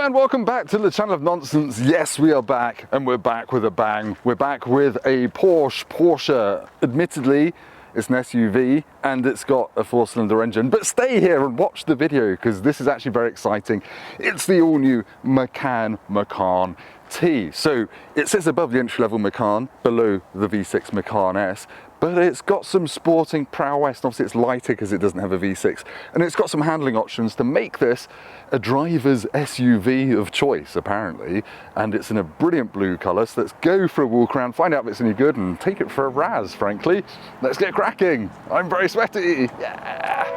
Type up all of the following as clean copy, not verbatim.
Hello and welcome back to the channel of nonsense. Yes, we are back, and we're back with a bang. We're back with a Porsche. Admittedly, it's an SUV and it's got a 4-cylinder engine, but stay here and watch the video because this is actually very exciting. It's the all-new Macan T. So it sits above the entry-level Macan, below the V6 Macan S, but it's got some sporting prowess. And obviously it's lighter because it doesn't have a V6, and it's got some handling options to make this a driver's SUV of choice, apparently, and it's in a brilliant blue colour. So let's go for a walk around, find out if it's any good, and take it for a razz, frankly. Let's get cracking. I'm very sweaty. Yeah.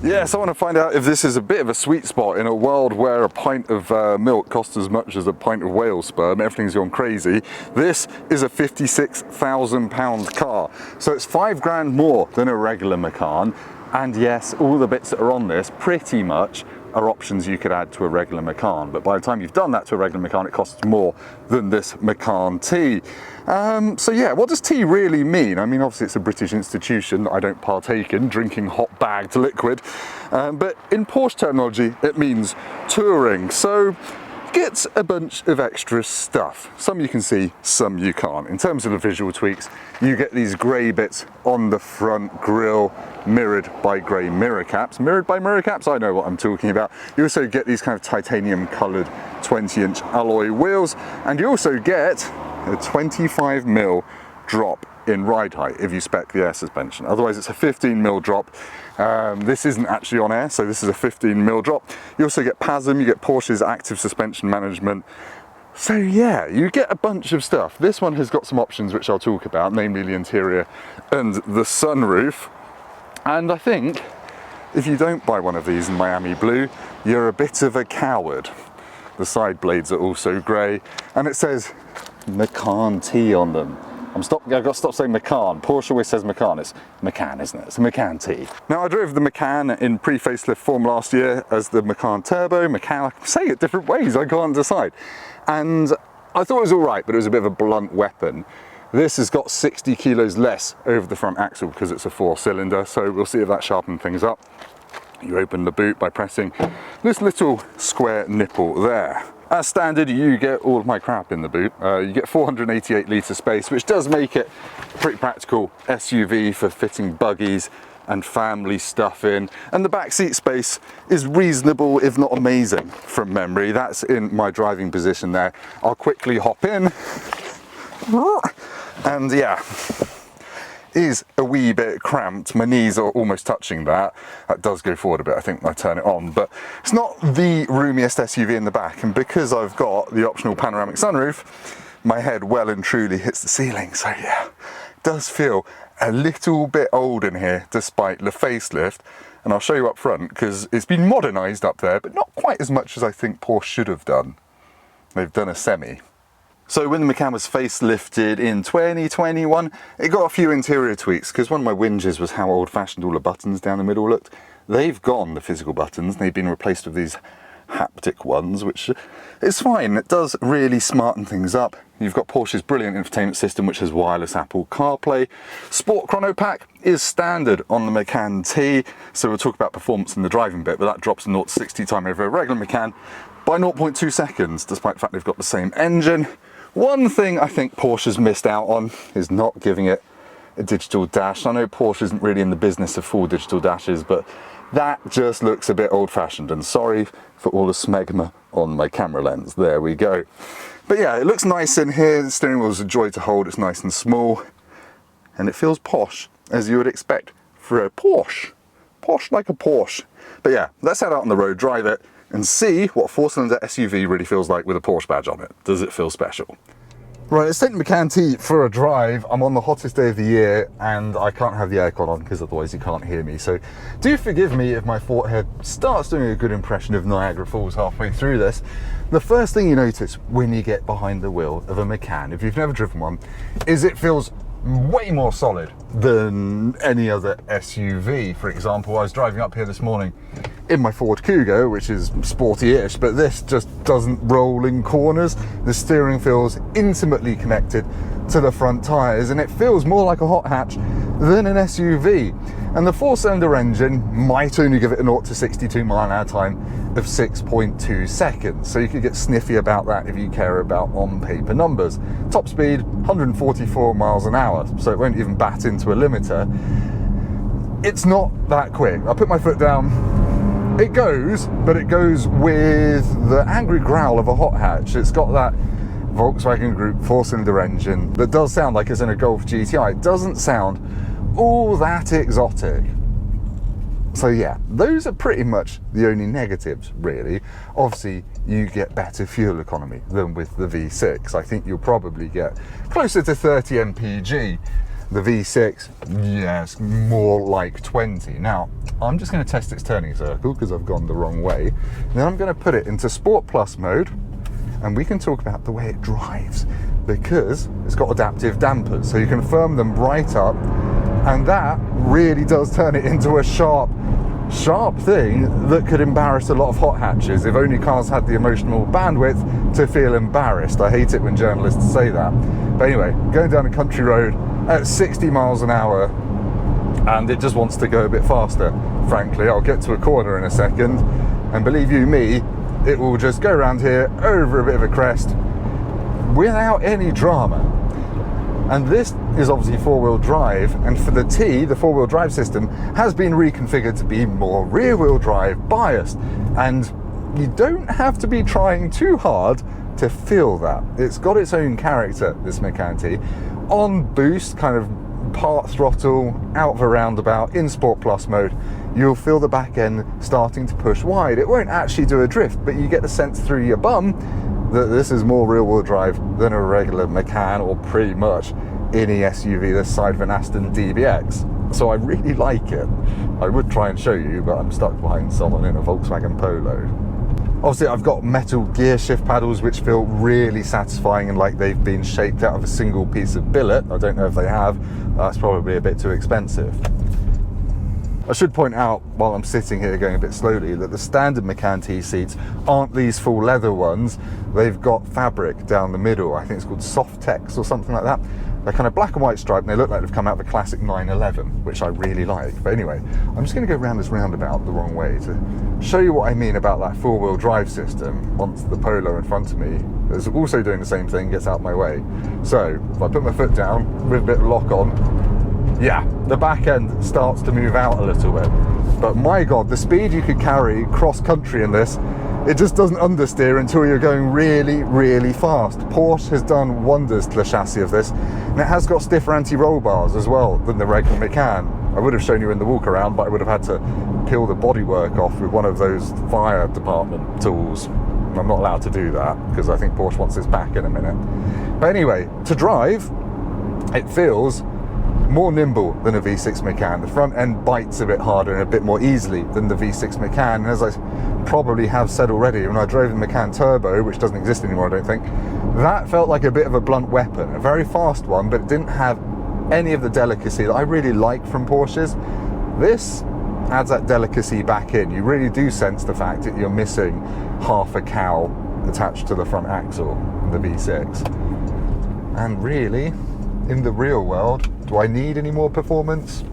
Yes, I want to find out if this is a bit of a sweet spot in a world where a pint of milk costs as much as a pint of whale sperm. Everything's gone crazy. This is a £56,000 car, so it's £5 more than a regular Macan. And yes, all the bits that are on this pretty much are options you could add to a regular Macan, but by the time you've done that to a regular Macan, it costs more than this Macan T. So yeah, what does T really mean? I mean, obviously it's a British institution that I don't partake in, drinking hot bagged liquid, but in Porsche terminology, it means touring. So gets a bunch of extra stuff. Some you can see, some you can't. In terms of the visual tweaks, you get these grey bits on the front grille, mirrored by grey mirror caps. Mirrored by mirror caps? I know what I'm talking about. You also get these kind of titanium coloured 20-inch alloy wheels, and you also get a 25mm drop in ride height if you spec the air suspension. Otherwise it's a 15mm drop. This isn't actually on air, so this is a 15mm drop. You also get PASM, you get Porsche's active suspension management. So yeah, you get a bunch of stuff. This one has got some options which I'll talk about, namely the interior and the sunroof. And I think if you don't buy one of these in Miami blue, you're a bit of a coward. The side blades are also grey, and it says Macan T on them. I've got to stop saying Macan. Porsche always says Macan. It's Macan, isn't it? It's a Macan T. Now, I drove the Macan in pre-facelift form last year as the Macan Turbo, Macan. I say it different ways, I can't decide. And I thought it was all right, but it was a bit of a blunt weapon. This has got 60 kilos less over the front axle because it's a 4-cylinder, so we'll see if that sharpened things up. You open the boot by pressing this little square nipple there. As standard, you get all of my crap in the boot. You get 488 litre space, which does make it a pretty practical SUV for fitting buggies and family stuff in. And the back seat space is reasonable, if not amazing, from memory. That's in my driving position there. I'll quickly hop in. And yeah, is a wee bit cramped. My knees are almost touching that. That does go forward a bit, I think, when I turn it on, but it's not the roomiest SUV in the back, and because I've got the optional panoramic sunroof, my head well and truly hits the ceiling. So yeah, it does feel a little bit old in here despite the facelift, and I'll show you up front because it's been modernised up there, but not quite as much as I think Porsche should have done. They've done a semi. So when the Macan was facelifted in 2021, it got a few interior tweaks, because one of my whinges was how old-fashioned all the buttons down the middle looked. They've gone, the physical buttons, and they've been replaced with these haptic ones, which is fine. It does really smarten things up. You've got Porsche's brilliant infotainment system, which has wireless Apple CarPlay. Sport Chrono Pack is standard on the Macan T, so we'll talk about performance in the driving bit, but that drops 0 to 60 time over a regular Macan by 0.2 seconds, despite the fact they've got the same engine. One thing I think Porsche's missed out on is not giving it a digital dash. I know Porsche isn't really in the business of full digital dashes, but that just looks a bit old-fashioned, and sorry for all the smegma on my camera lens. There we go. But yeah, it looks nice in here. The steering wheel's a joy to hold. It's nice and small, and it feels posh, as you would expect for a Porsche. Posh like a Porsche. But yeah, let's head out on the road, drive it, and see what a 4-cylinder SUV really feels like with a Porsche badge on it. Does it feel special? Right, let's take the Macan T for a drive. I'm on the hottest day of the year and I can't have the aircon on because otherwise you can't hear me. So do forgive me if my forehead starts doing a good impression of Niagara Falls halfway through this. The first thing you notice when you get behind the wheel of a Macan, if you've never driven one, is it feels way more solid than any other SUV. For example, I was driving up here this morning in my Ford Kuga, which is sporty-ish, but this just doesn't roll in corners. The steering feels intimately connected to the front tyres, and it feels more like a hot hatch than an SUV. And the 4-cylinder engine might only give it a 0 to 62 mile an hour time of 6.2 seconds. So you could get sniffy about that if you care about on-paper numbers. Top speed, 144 miles an hour, so it won't even bat into a limiter. It's not that quick. I put my foot down, it goes, but it goes with the angry growl of a hot hatch. It's got that Volkswagen Group 4-cylinder engine that does sound like it's in a Golf GTI. It doesn't sound all that exotic. So yeah, those are pretty much the only negatives, really. Obviously, you get better fuel economy than with the V6. I think you'll probably get closer to 30 mpg. The V6, yes, more like 20. Now, I'm just going to test its turning circle because I've gone the wrong way. Then I'm going to put it into Sport Plus mode, and we can talk about the way it drives, because it's got adaptive dampers, so you can firm them right up, and that really does turn it into a sharp thing that could embarrass a lot of hot hatches if only cars had the emotional bandwidth to feel embarrassed. I hate it when journalists say that. But anyway, going down a country road at 60 miles an hour, and it just wants to go a bit faster, frankly. I'll get to a corner in a second, and believe you me, it will just go around here over a bit of a crest without any drama. And this is obviously 4-wheel drive, and for the T, the 4-wheel drive system has been reconfigured to be more rear-wheel drive biased, and you don't have to be trying too hard to feel that. It's got its own character, this Macan T. On boost, kind of part throttle, out of a roundabout, in Sport Plus mode, you'll feel the back end starting to push wide. It won't actually do a drift, but you get the sense through your bum that this is more rear-wheel drive than a regular Macan, or pretty much any SUV this side of an Aston DBX. So I really like it. I would try and show you, but I'm stuck behind someone in a Volkswagen Polo. Obviously, I've got metal gear shift paddles which feel really satisfying and like they've been shaped out of a single piece of billet. I don't know if they have. That's probably a bit too expensive. I should point out, while I'm sitting here going a bit slowly, that the standard Macan T seats aren't these full leather ones. They've got fabric down the middle. I think it's called Softex or something like that. They're kind of black and white striped, and they look like they've come out of a classic 911, which I really like. But anyway, I'm just going to go around this roundabout the wrong way to show you what I mean about that 4-wheel drive system once the Polo in front of me is also doing the same thing, gets out of my way. So, if I put my foot down with a bit of lock on, yeah, the back end starts to move out a little bit. But my God, the speed you could carry cross-country in this, it just doesn't understeer until you're going really, really fast. Porsche has done wonders to the chassis of this, and it has got stiffer anti-roll bars as well than the regular Macan. I would have shown you in the walk around, but I would have had to peel the bodywork off with one of those fire department tools. I'm not allowed to do that because I think Porsche wants this back in a minute. But anyway, to drive, it feels more nimble than a V6 Macan. The front end bites a bit harder and a bit more easily than the V6 Macan. And as I probably have said already, when I drove the Macan Turbo, which doesn't exist anymore, I don't think, that felt like a bit of a blunt weapon. A very fast one, but it didn't have any of the delicacy that I really like from Porsches. This adds that delicacy back in. You really do sense the fact that you're missing half a cow attached to the front axle, the V6. And really, in the real world, do I need any more performance?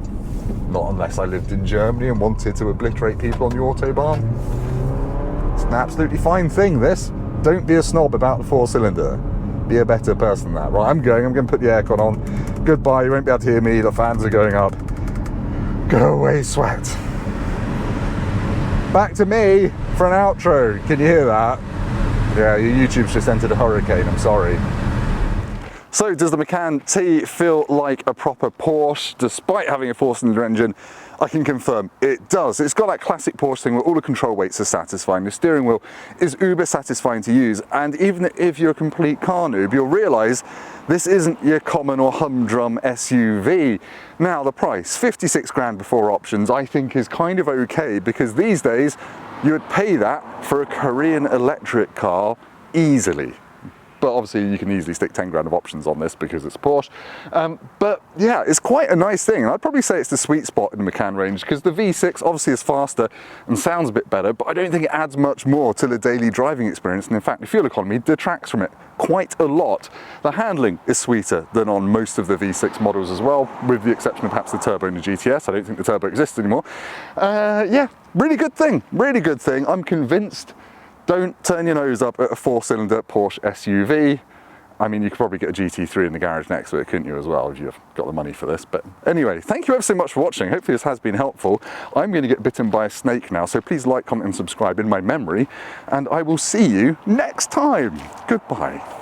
Not unless I lived in Germany and wanted to obliterate people on the Autobahn. It's an absolutely fine thing, this. Don't be a snob about the 4-cylinder. Be a better person than that. Right, I'm going to put the aircon on. Goodbye, you won't be able to hear me, the fans are going up. Go away, sweat. Back to me for an outro. Can you hear that? Yeah, your YouTube's just entered a hurricane, I'm sorry. So does the Macan T feel like a proper Porsche despite having a 4-cylinder engine? I can confirm it does. It's got that classic Porsche thing where all the control weights are satisfying. The steering wheel is uber satisfying to use, and even if you're a complete car noob, you'll realise this isn't your common or humdrum SUV. Now the price, 56 grand before options, I think is kind of okay, because these days you would pay that for a Korean electric car easily. but obviously you can easily stick 10 grand of options on this because it's Porsche. But yeah, it's quite a nice thing. And I'd probably say it's the sweet spot in the Macan range because the V6 obviously is faster and sounds a bit better, but I don't think it adds much more to the daily driving experience. And in fact, the fuel economy detracts from it quite a lot. The handling is sweeter than on most of the V6 models as well, with the exception of perhaps the turbo in the GTS. I don't think the turbo exists anymore. Yeah, really good thing, really good thing. I'm convinced. Don't turn your nose up at a 4-cylinder Porsche SUV. I mean, you could probably get a GT3 in the garage next to it, couldn't you, as well, if you've got the money for this. But anyway, thank you ever so much for watching. Hopefully this has been helpful. I'm going to get bitten by a snake now, so please like, comment and subscribe in my memory, and I will see you next time. Goodbye.